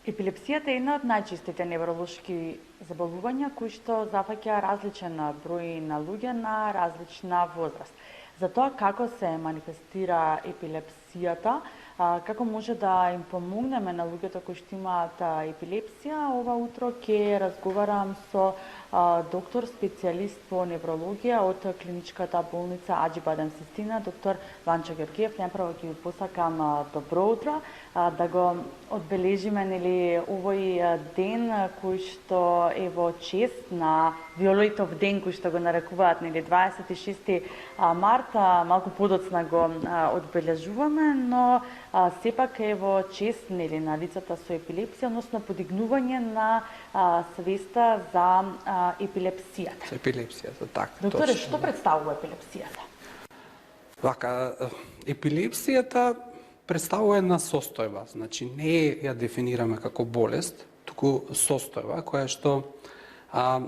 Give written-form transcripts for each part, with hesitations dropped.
Епилепсијата е една од најчестите невролошки заболувања кои што зафаќа различен број на луѓе на различна возраст. За тоа како се манифестира епилепсијата, како може да им помогнеме на луѓето кои што имаат епилепсија, ова утро ќе разговарам со доктор специјалист по неврологија од клиничката болница Аџи-Бадем Систина, доктор Ванчо Георгиев. Најпрво ќе ви посакам добро утро, да го одбележиме овој ден кој што е во чест на Виолетов ден кој што го нарекуваат 26 март, малку подоцна го одбележуваме, но сепак е во чест на лицата со епилепсија, односно подигнување на свеста за епилепсијата. За епилепсијата, така. Докторе, што представува епилепсијата? Вака, епилепсијата представува една состојба, значи не ја дефинираме како болест, туку состојба која што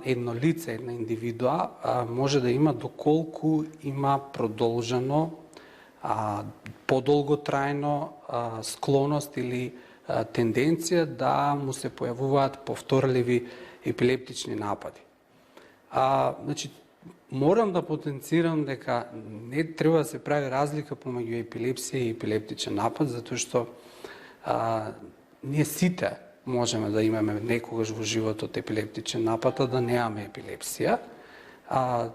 едно лице, една индивидуа може да има доколку има продолжено, подолготрајно склоност или тенденција да му се појавуваат повторливи епилептични напади. Значи, морам да потенцирам дека не треба да се прави разлика помеѓу епилепсија и епилептичен напад, затоа што ние сите можеме да имаме некогаш во животот епилептичен напад, а да немаме епилепсија.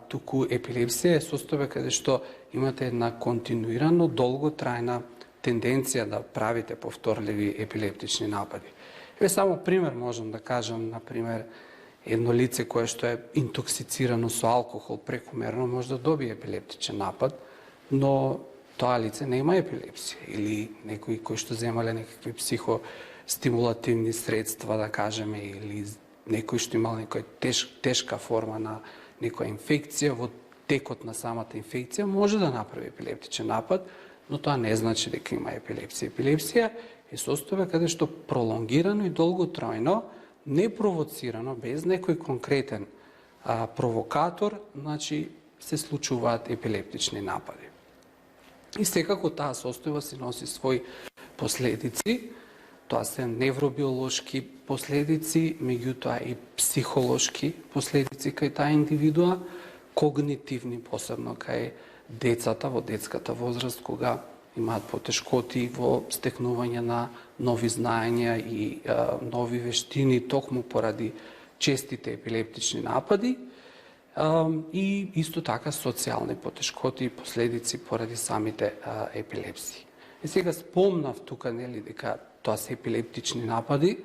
Туку епилепсија е состојба каде што имате една континуирано долготрајна тенденција да правите повторливи епилептични напади. Еве само пример можам да кажам, например, едно лице кое што е интоксицирано со алкохол прекумерно може да добие епилептичен напад, но тоа лице нема епилепсија, или некои кои што земале некакви психостимулативни средства, да кажеме, или некој што имал некоја тешка форма на некоја инфекција, во текот на самата инфекција може да направи епилептичен напад, но тоа не значи дека има епилепсија. Епилепсија е состојба каде што пролонгирано и долготрајно, непровоцирано, без некој конкретен провокатор, значи се случуваат епилептични напади. И секако таа состојба си носи своји последици. Тоа се невробиолошки последици, меѓутоа и психолошки последици кај таа индивидуа, когнитивни, посебно кај децата во детската возраст, кога имаат потешкоти во стекнување на нови знаења и нови вештини, токму поради честите епилептични напади, и исто така социјални потешкоти и последици поради самите епилепсии. И сега спомнав тука, нели, дека тоа се епилептични напади,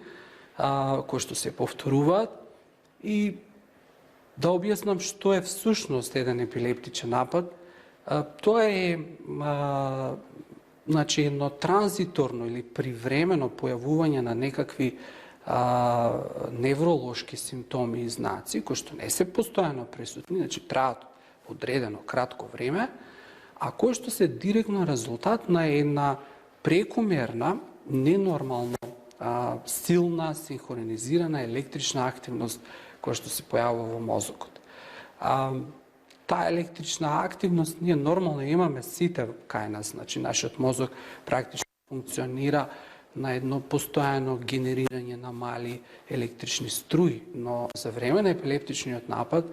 кои што се повторуваат, и да објаснам што е всушност еден епилептичен напад. Тоа е значи едно транзиторно или привремено појавување на некакви невролошки симптоми и знаци, кои што не се постојано присутни, значи траат одредено кратко време, а кои што се директно резултат на една прекумерна, ненормално силна, синхронизирана електрична активност која што се појавува во мозокот. Таа електрична активност ние нормално имаме сите кај нас, значи нашиот мозок практично функционира на едно постојано генерирање на мали електрични струи, но за време на епилептичниот напад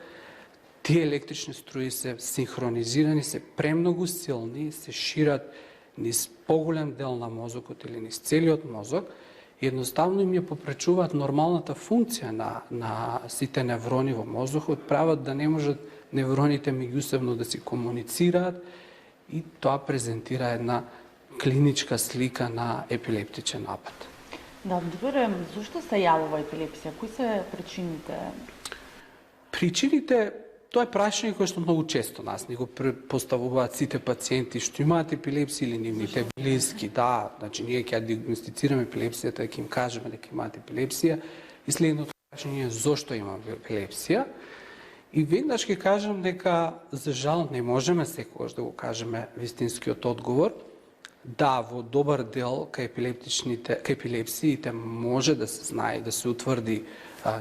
тие електрични струи се синхронизирани, се премногу силни, се шират низ поголем дел на мозокот или низ целиот мозок, и едноставно им ја попречуваат нормалната функција на сите неврони во мозокот, прават да не можат невроните меѓусебно да си комуницираат, и тоа презентира една клиничка слика на епилептичен напад. Да, добре, зошто се јавува епилепсија? Кои се причините? Причините, тоа е прашање кое што многу често нас ни го поставуваат сите пациенти што имаат епилепсија или нивните блиски. Да, значи ние ќе диагностицираме епилепсијата, ќе им кажеме дека имаат епилепсија, и следното прашање е зошто имам епилепсија. И веднаш ќе кажам дека, за жал, не можеме секогаш да го кажеме вистинскиот одговор. Да, во добар дел кај епилепсиите може да се знае и да се утврди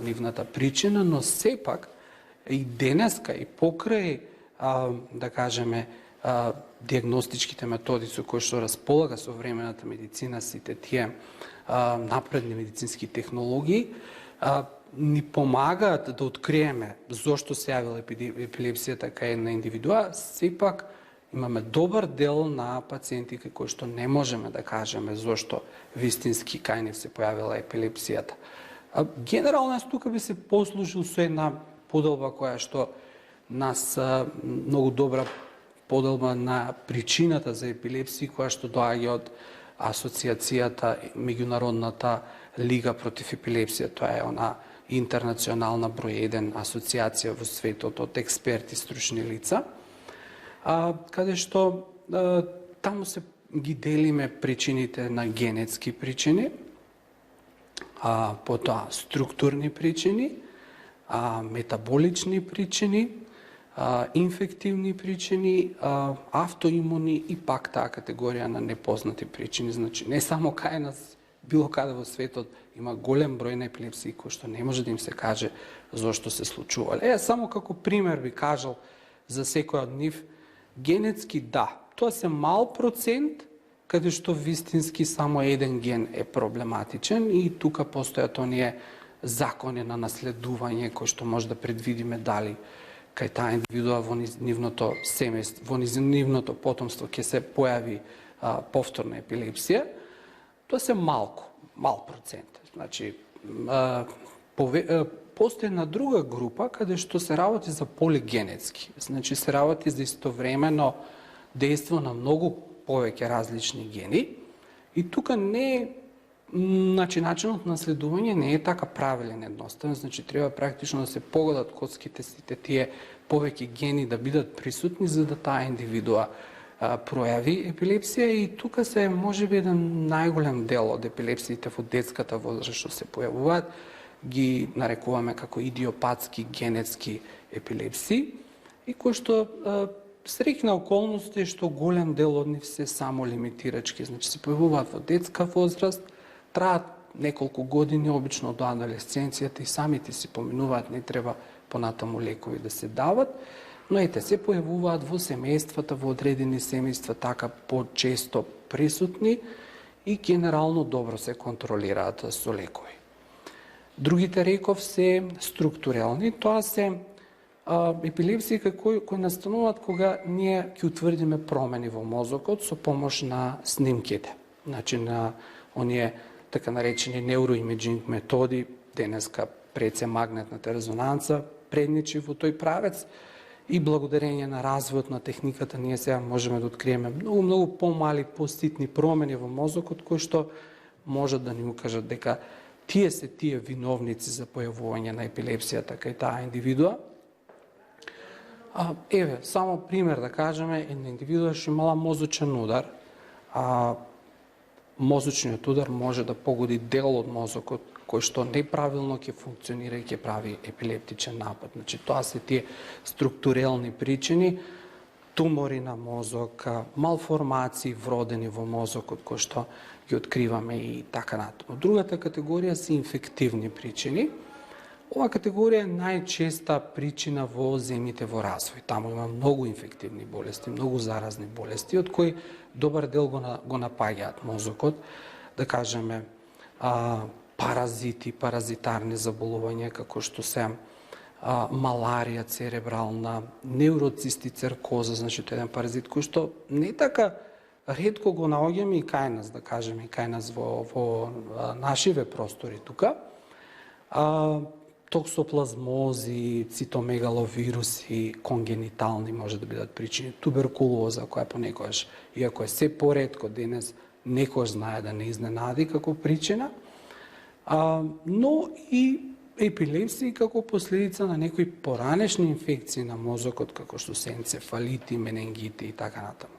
нивната причина, но сепак и денеска и покрај, да кажеме, диагностичките методи со кои што располага современата медицина, сите тие напредни медицински технологии ни помагаат да откриеме зошто се јавила епилепсијата кај една индивидуа, сепак имаме добар дел на пациенти кои што не можеме да кажеме зошто вистински кај нив се појавила епилепсијата. Генерално јас тука би се послужил со една поделба која што нас многу добра поделба на причината за епилепсија која што доаѓа од асоциацијата меѓународната лига против епилепсија. Тоа е она интернационална број 1 асоциација во светот од експерти, стручни лица, каде што таму се ги делиме причините на генетски причини, потоа структурни причини, метаболични причини, инфективни причини, автоимуни и пак таа категорија на непознати причини. Значи, не само кај нас, било каде во светот има голем број на епилепсии кои што не може да им се каже зошто се случувале. Само како пример би кажал за секој од нив, генетски да, тоа се мал процент, каде што вистински само еден ген е проблематичен и тука постојат оние закони на наследување кои што може да предвидиме дали кај таа индивидуа во нивното семејство, во нивното потомство ќе се појави повторна епилепсија. Тоа се мал процент. Значи, постои една друга група каде што се работи за полигенетски. Значи, се работи за истовремено дејство на многу повеќе различни гени и тука не е начинот на наследување не е така правилен едноставен, значи треба практично да се погодат коцките сите тие повеќе гени да бидат присутни за да таа индивидуа пројави епилепсија и тука се можеби еден најголем дел од епилепсиите во детската возраст што се појавуваат ги нарекуваме како идиопатски генетски епилепсии и кои што среќна околност е што голем дел од нив се само лимитирачки, значи се појавуваат во детска возраст, траат неколку години, обично до адолесценцијата и самите си поминуваат, не треба понатаму лекови да се дават, но ете се појавуваат во семејствата, во одредени семејства така почесто присутни и генерално добро се контролираат со лекови. Другите реков се структурелни, тоа се епилепсии кои настануваат кога ние ќе утврдиме промени во мозокот со помош на снимките. Значи на оние така наречени неуроимеджинг методи, денеска пред се магнетната резонанца, предничи во тој правец и благодарение на развојот на техниката ние сега можеме да откриеме многу помали, поситни промени во мозокот кои што можат да ни укажат дека тие се тие виновници за појавување на епилепсијата кај таа индивидуа. Еве, само пример да кажеме, една индивидуа што имала мозочен удар, мозочниот удар може да погоди дел од мозокот кој што неправилно ќе функционира и ќе прави епилептичен напад. Значи, тоа се тие структурелни причини, тумори на мозок, малформации вродени во мозокот кои што ги откриваме и така натаму. Другата категорија се инфективни причини. Ова категорија е најчеста причина во земјите во развој. Таму има многу инфективни болести, многу заразни болести, од кои добар дел го напаѓаат мозокот, да кажеме, паразити, паразитарни заболувања, како што се маларија церебрална, неуроцистицеркоза, значи тоа е еден паразит кој што не така ретко го наоѓаме и кај нас, да кажеме, и кај нас во нашиве простори тука. Токсоплазмози, цитомегаловируси, конгенитални може да бидат причини, туберкулоза која понекогаш, иако е се поретко денес, некој знае да не изненади како причина, но и епилепсија како последица на некои поранешни инфекции на мозокот, како што се енцефалити, менингити и така натаму.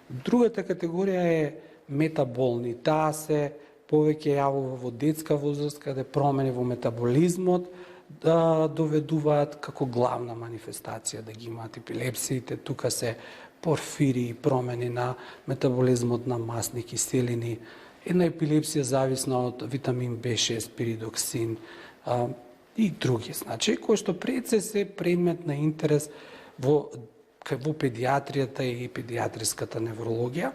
Другата категорија е метаболни. Таа се повеќе јавува во детска возраст, каде промени во метаболизмот да доведуваат како главна манифестација да ги имаат епилепсиите. Тука се порфири, промени на метаболизмот на масни киселини, една епилепсија зависна од витамин B6, пиридоксин и други. Значи, кои што пред се предмет на интерес во педиатријата и педиатриската неврологија.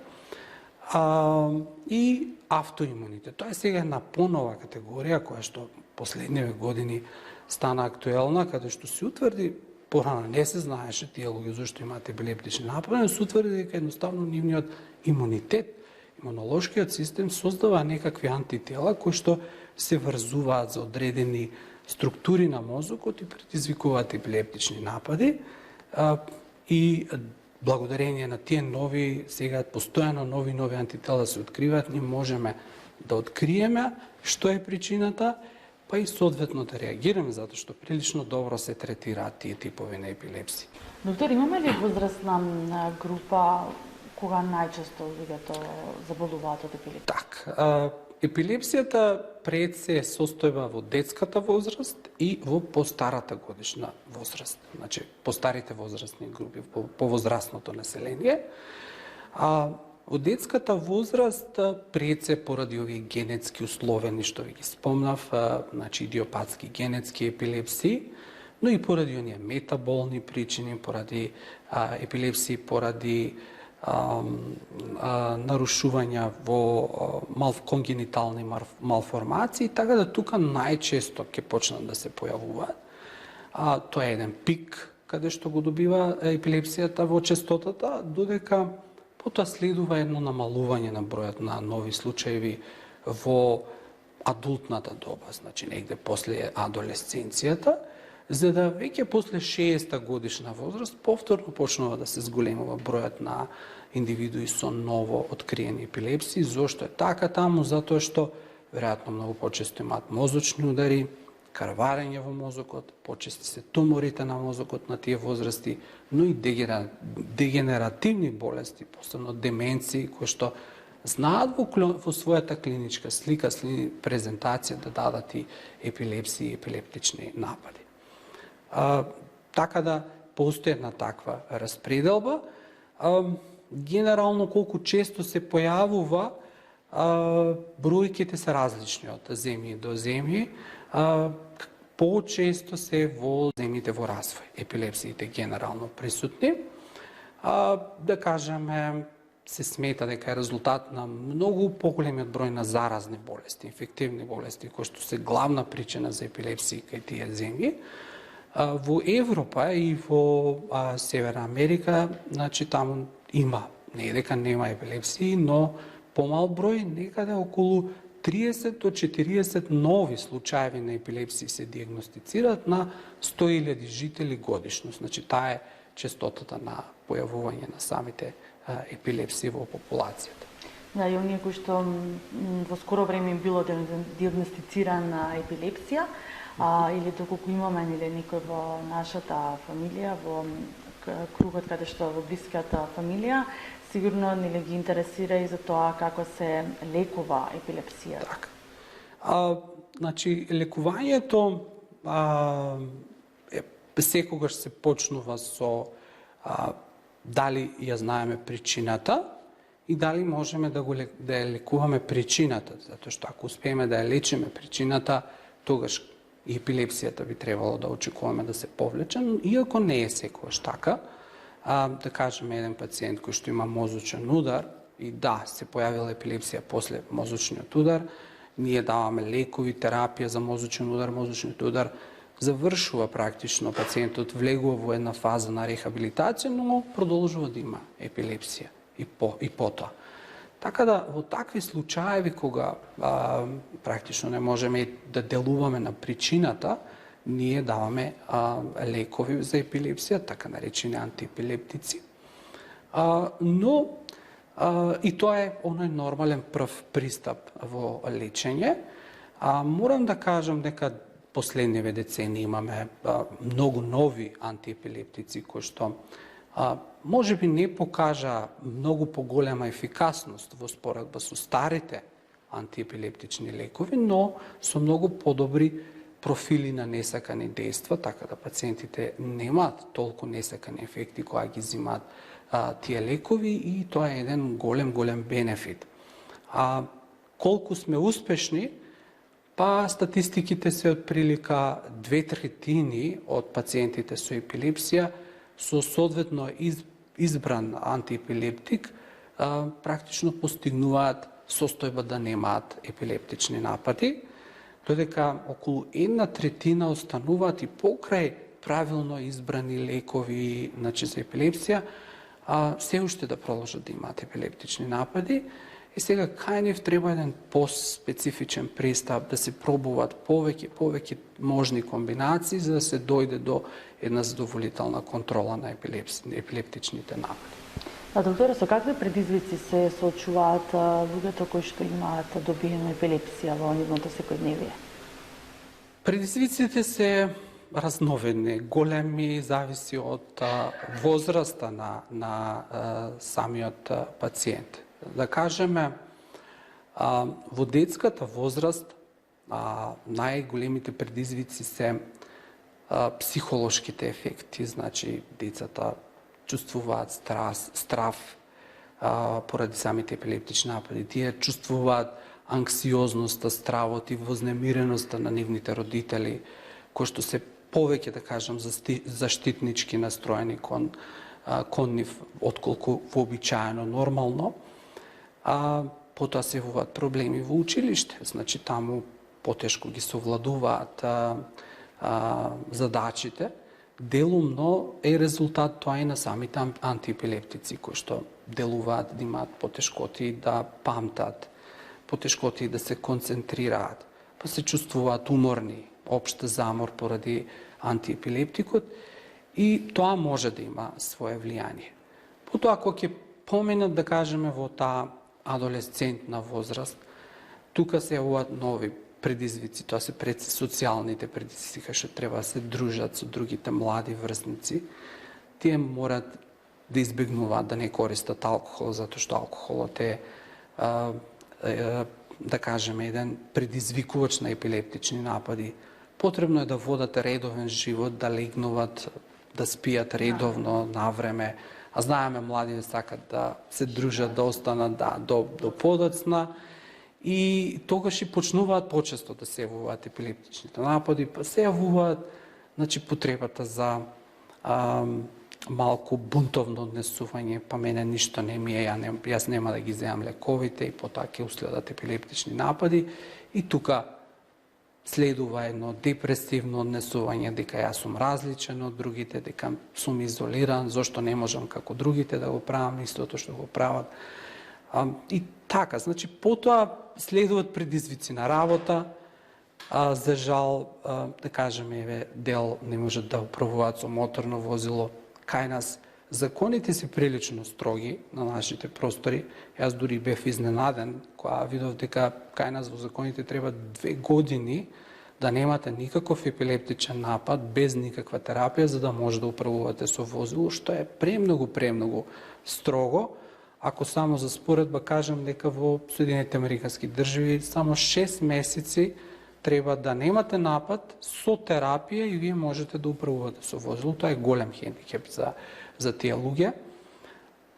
и автоимунитет. Тоа е сега една понова категорија која што последниве години стана актуелна, каде што се утврди, порано не се знаеше тие луѓе зашто имаат епилептични напади, но се утврди дека едноставно нивниот имунитет, имунолошкиот систем создава некакви антитела кои што се врзуваат за одредени структури на мозокот и предизвикуваат епилептични напади. И благодарение на тие нови, сега постојано нови антитела се откриваат, ние можеме да откриеме што е причината, па и соодветно да реагираме, затоа што прилично добро се третираат тие типови на епилепсија. Доктор, имаме ли возрастна група кога најчесто луѓето заболуваат од епилепсија? Так, епилепсијата пред се состојба во детската возраст и во постарата годишна возраст, значи постарите возрастни групи, по возрастното население. Во детската возраст пред се поради овие генетски условени, што ви ги спомнав, значи идиопатски генетски епилепсии, но и поради оние метаболни причини, поради епилепсии, поради нарушувања во конгенитални малформации, така да тука најчесто ќе почнат да се појавуваат. Тоа е еден пик каде што го добива епилепсијата во честотата, додека потоа следува едно намалување на бројот на нови случаи во адултната доба, значи негде после адолесценцијата, за да веќе после 60-та годишна возраст повторно почнува да се зголемува бројот на индивидуи со ново откриени епилепсии. Зошто е така таму? Затоа што веројатно многу почесто имаат мозочни удари, крварење во мозокот, почести се туморите на мозокот на тие возрасти, но и дегенеративни болести, посебно деменции, кои што знаат во својата клиничка слика, презентација да дадат и епилепсии и епилептични напади. Така да постои една таква распределба. Генерално колку често се појавува, бројките се различни од земји до земји. Почесто се во земјите во развој, епилепсиите генерално присутни. Да кажеме, се смета дека е резултат на многу поголемиот број на заразни болести, инфективни болести, кои што се главна причина за епилепсии кај тие земји. Во Европа и во Северна Америка, значи таму има, не е дека нема епилепсии, но помал број, некаде околу 30 до 40 нови случаи на епилепсии се диагностицираат на 100.000 жители годишно. Значи таа е честотата на појавување на самите епилепсии во популацијата. Да, и оние кои што во скоро време им било диагностицирана епилепсија, или доколку имаме некој во нашата фамилија, во кругот каде што во блиската фамилија, сигурно ги интересира и за тоа како се лекува епилепсија. Так. Значи, лекувањето секогаш се почнува со дали ја знаеме причината и дали можеме да ја лекуваме причината, затоа што ако успееме да ја лечиме причината, тогаш и епилепсијата би требало да очекуваме да се повлече, но иако не е секогаш така. Да кажеме еден пациент кој што има мозочен удар и да, се појавила епилепсија после мозочниот удар, ние даваме лекови, терапија за мозочен удар, мозочниот удар завршува практично, пациентот влегува во една фаза на рехабилитација, но продолжува да има епилепсија и потоа. Така да, во такви случаи, кога практично не можеме да делуваме на причината, ние даваме лекови за епилепсија, така наречени антиепилептици. Но и тоа е оној нормален прв пристап во лечење. Морам да кажам дека последниве децени имаме многу нови антиепилептици кои што може би не покажа многу поголема ефикасност во споредба со старите антиепилептични лекови, но со многу подобри профили на несакани дејства, така да пациентите немаат толку несакани ефекти кога ги взимаат тие лекови и тоа е еден голем бенефит. Колку сме успешни? Па статистиките се отприлика 2/3 од пациентите со епилепсија со соодветно избран антиепилептик практично постигнуваат состојба да немаат епилептични напади, додека околу 1/3 остануваат и покрај правилно избрани лекови, значи за епилепсија, се уште да продолжат да имаат епилептични напади. И сега кај нив треба еден по-специфичен пристап, да се пробуваат повеќе можни комбинации за да се дојде до една задоволителна контрола на епилептичните напади. Докторе, со какви предизвици се соочуваат луѓето кои што имаат добиена епилепсија во нивното секојдневие? Предизвиците се разновидни, големи, зависи од возраста на самиот пациент. Да кажеме, во детската возраст најголемите предизвици се психолошките ефекти, значи децата чувствуваат страв поради самите епилептични напади. Тие чувствуваат анксиозноста, стравот и вознемиреноста на нивните родители, кои што се повеќе, да кажам, заштитнички настроени кон нив, отколку вообичаено нормално. Потоа се јавуваат проблеми во училиште, значи таму потешко ги совладуваат задачите. Делумно е резултат тоа и на самите антиепилептици, кои што делуваат да имаат потешкоти да памтат, потешкоти да се концентрираат, па се чувствуваат уморни, општ замор поради антиепилептикот, и тоа може да има свое влијание. Потоа, ако ќе поминат, да кажеме, во таа адолесцентна возраст, тука се јавуваат нови предизвици, тоа се социјалните предизвици, кај што треба да се дружат со другите млади врсници. Тие морат да избегнуваат да не користат алкохол, затоа што алкохолот е, да кажеме, еден предизвикувач на епилептични напади. Потребно е да водат редовен живот, да легнуваат, да спијат редовно, навреме. А знаеме, младите сакат да се дружат, да останат до подоцна, и тогаш и почнуваат почесто да се јавуваат епилептичните напади, па се јавуваат, значи, потребата за малку бунтовно однесување, па мене ништо не ми е, јас нема да ги земам лековите, и потоа ќе уследат епилептични напади, и тука следува едно депресивно однесување, дека јас сум различен од другите, дека сум изолиран, зошто не можам како другите да го правам истото што го прават. И така, значи, потоа следуваат предизвици на работа, за жал, да кажеме, дел не можат да управуваат со моторно возило. Кај нас законите се прилично строги на нашите простори. Јас дури бев изненаден кога видов дека кај нас во законите треба 2 години да немате никаков епилептичен напад, без никаква терапија, за да може да управувате со возило, што е премногу строго. Ако само за споредба кажам дека во Соединените Американски држави само 6 месеци треба да немате напад со терапија и вие можете да управувате со возило. Тоа е голем хендикеп за тие луѓе.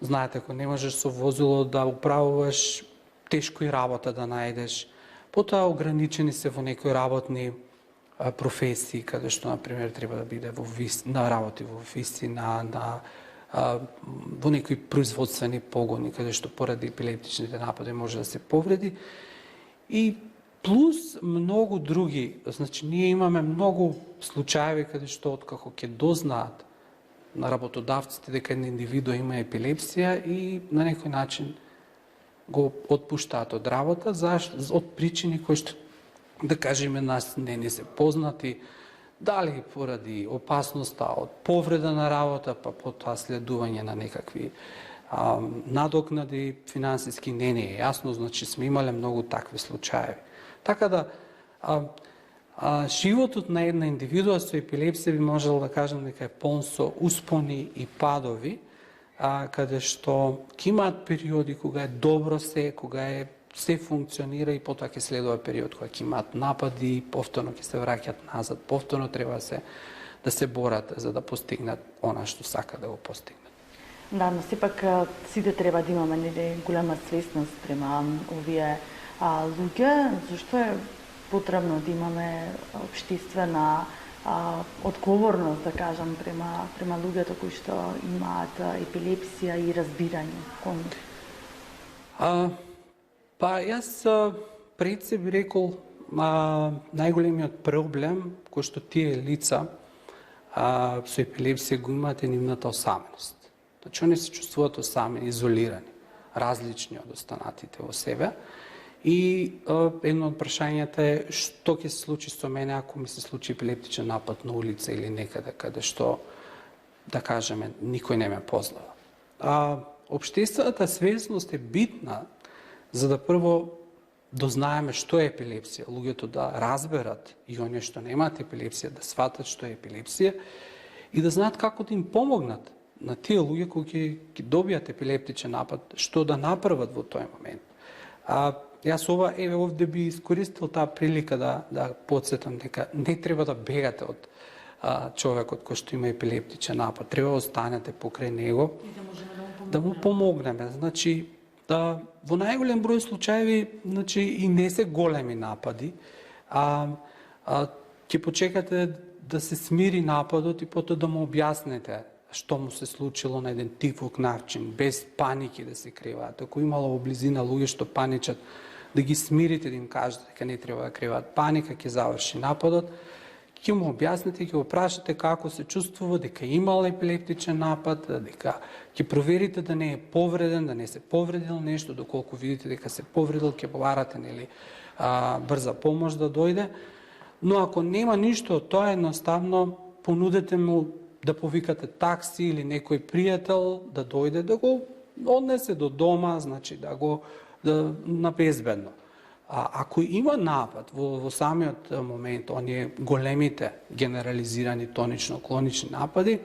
Знаете, ако не можеш со возило да управуваш, тешко и работа да најдеш. Потоа ограничени се во некои работни професии, каде што, например, треба да биде на работи во офиси, во некои производствени погони, каде што поради епилептичните напади може да се повреди. И плюс многу други, значи ние имаме многу случаи каде што откако ќе дознаат на работодавците дека една индивидуа има епилепсија и на некој начин го отпуштаат од работа, од причини кои што, да кажеме, нас не се познати, дали поради опасноста од повреда на работа, па потоа следување на некакви надокнади финансиски, не е јасно, значи сме имале многу такви случаи. Така да, животот на една индивидуа со епилепсија би можел да кажем дека е полн со успони и падови, каде што ќе имаат периоди кога е добро се, кога се функционира, и потоа ќе следува период кога ќе имаат напади, повторно ќе се враќаат назад, повторно треба да се борат за да постигнат она што сака да го постигнат. Да, но сепак сите треба да имаме голема свесност према овие луѓе, зашто е потребно да имаме општествена одговорност, да кажам, према луѓето кои што имаат епилепсија и разбирање кон нив. Па јас пред се би рекол најголемиот проблем кој што тие лица со епилепсија го имаат е нивната осаменост. Значи, они се чувствуваат осамени, изолирани, различни од останатите во себе. И едно од прашањата е што ќе се случи со мене ако ми се случи епилептичен напад на улица или некаде каде што, да кажеме, никој не ме познава. Општествената свесност е битна за да прво дознаеме што е епилепсија, луѓето да разберат и оние што немаат епилепсија да сватат што е епилепсија и да знаат како да им помогнат на тие луѓе кои ќе добијат епилептичен напад, што да направат во тој момент. Јас овде би искористил таа прилика да потсетам дека не треба да бегате од човекот кој што има епилептичен напад, треба да останете покрај него да му помогнеме. Значи, во најголем број случаеви, значи, и не се големи напади, ќе почекате да се смири нападот и потоа да му објаснете што му се случило на еден тивок начин, без паники да се криваат. Ако имало во близина луѓе што паничат, да ги смирите, да им кажете дека не треба да криваат паника, ќе заврши нападот, ќе му објасните, ќе го прашате како се чувствува, дека имал епилептичен напад, дека ќе проверите да не е повреден, да не се повредил нешто, доколку видите дека се повредил, ќе побарате брза помош да дојде. Но ако нема ништо од тоа, едноставно понудете му да повикате такси или некој пријател да дојде да го однесе до дома, значи на безбедно. Ако има напад во самиот момент, оние големите генерализирани тонично-клонични напади,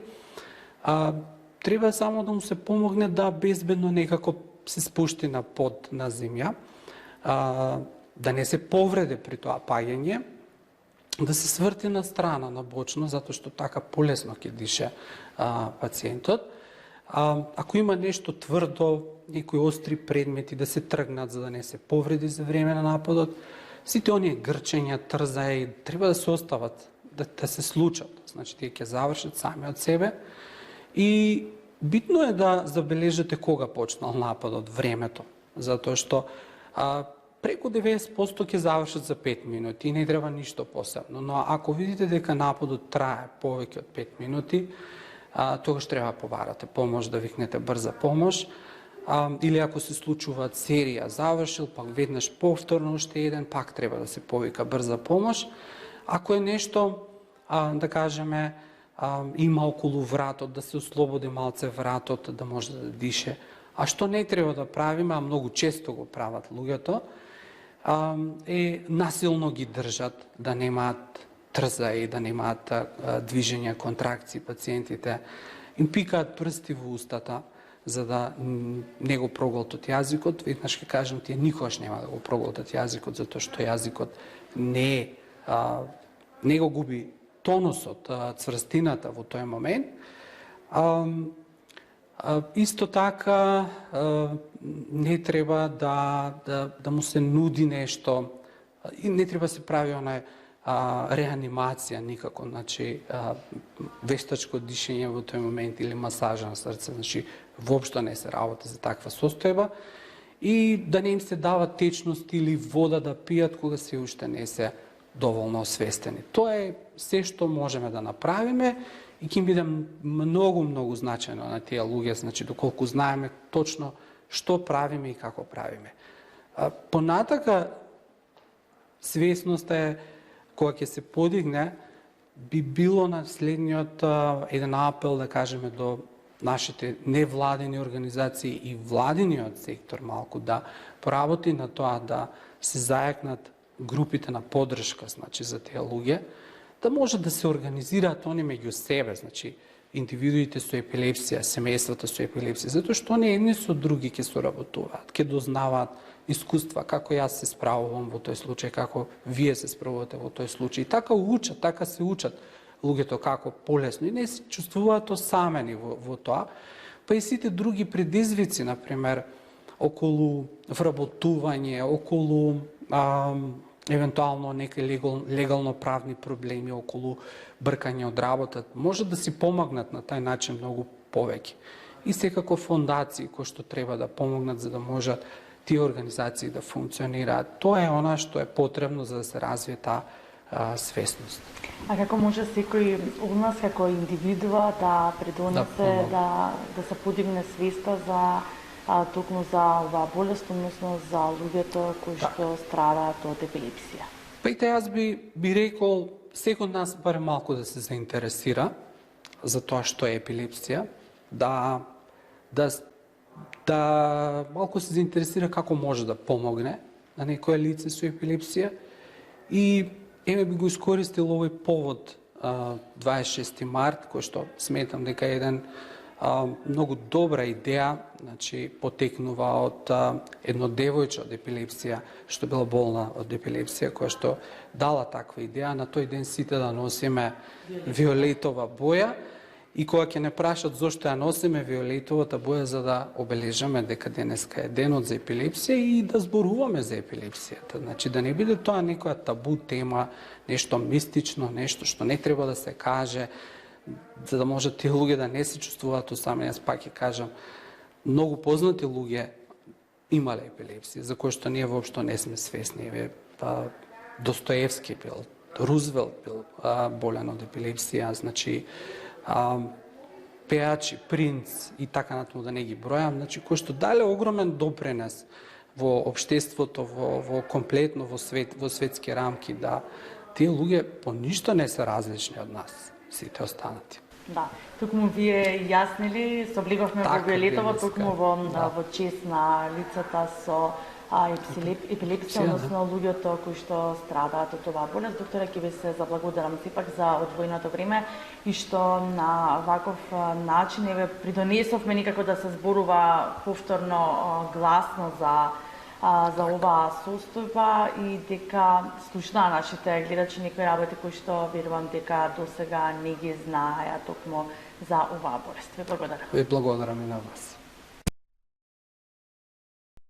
треба само да му се помогне да безбедно некако се спушти на под на земја, да не се повреде при тоа паѓање, да се сврти на страна, на бочно, затоа што така полесно ќе дише пациентот. Ако има нешто тврдо, некои остри предмети да се тргнат за да не се повреди за време на нападот, сите оние грчења, трзаи, треба да се остават, да се случат. Значи, тие ќе завршат сами од себе. И битно е да забележите кога почнал нападот, времето, затоа што преку 90% ќе завршат за 5 минути и не треба ништо посебно. Но ако видите дека нападот трае повеќе од 5 минути, тогаш треба да побарате помош, да викнете брза помош. Или ако се случуваат серија завршил, пак веднаш повторно уште еден, пак треба да се повика брза помош. Ако е нешто, да кажеме, има околу вратот, да се ослободи малце вратот, да може да дише. А што не треба да правиме, а многу често го прават луѓето, е насилно ги држат, да немаат трзаи, да немаат движења, контракции пациентите, им пикаат прсти во устата, за да не го проголтат јазикот. Веднаш ќе кажам, тие никогаш нема да го проголтат јазикот, затоа што јазикот не го губи тонусот, цврстината во тој момент. Исто така, не треба да му се нуди нешто, и не треба се прави реанимација никако, значи вештачко дишење во тој момент или масажа на срце, значи воопшто не се работи за таква состојба и да не им се дава течност или вода да пијат кога се уште не се доволно освестени. Тоа е се што можеме да направиме и ќе биде многу значајно на тие луѓе, значи доколку знаеме точно што правиме и како правиме. Понатака свесноста е кога ќе се подигне, би било на следниот еден апел, да кажеме, до нашите невладени организации и владиниот сектор малку да поработи на тоа да се зајакнат групите на поддршка, значи за тие луѓе, да може да се организираат они меѓу себе, значи индивидуите со епилепсија, семејствата со епилепсија, затоа што они едни со други ќе соработуваат, ќе дознаваат искуства, како јас се справувам во тој случај, како вие се справувате во тој случај. Така учат, така се учат луѓето како полесно и не се чувствуваат осамени во тоа. Па и сите други предизвици, например, околу вработување, околу евентуално некои легално правни проблеми, околу бркање од работа, може да си помогнат на тај начин многу повеќе. И секако фондации кои што треба да помогнат за да можат тие организации да функционираат. Тоа е она што е потребно за да се развие таа свесност. А како може секој од нас како индивидуа да придонесе да се подигне свеста за токму за оваа болест, односно за луѓето кои што страдаат од епилепсија? Пејте, јас би рекол секој од нас барем малку да се заинтересира за тоа што е епилепсија, да малку се заинтересира како може да помогне на некое лице со епилепсија и еве би го искористил овој повод 26 март, кој што сметам дека е еден многу добра идеја, значи потекнува од едно девојче од епилепсија што била болна од епилепсија, која што дала таква идеја на тој ден сите да носиме виолетова боја. И кога ќе не прашат зошто ја носиме виолетовата боја, за да обележаме дека денеска е денот за епилепсија и да зборуваме за епилепсијата. Значи да не биде тоа некоја табу тема, нешто мистично, нешто што не треба да се каже, за да може тие луѓе да не се чувствуваат усамени. Јас пак ќе кажам, многу познати луѓе имале епилепсија, за кои што ние воопшто не сме свесни. Достоевски бил, Рузвелт бил болен од епилепсија, значи пеачи, принц и така натаму да не ги бројам, значи кои што дале огромен допренес во општеството, во комплетно во светски рамки, да тие луѓе по ништо не се различни од нас, сите останати. Да, токму вие јаснили, се облеговме во виолетово, токму во чест на лицата со епилепсија, односно луѓето кои што страдаат од оваа болест. Докторе, ќе ви се заблагодарам сепак за одвоеното време и што на ваков начин еве придонесовме некако да се зборува повторно гласно за оваа состојба и дека слушнаа нашите гледачи некои работи кои што верувам дека досега не ги знаеа токму за оваа болест. Ви благодарам. Ви благодарам и на вас.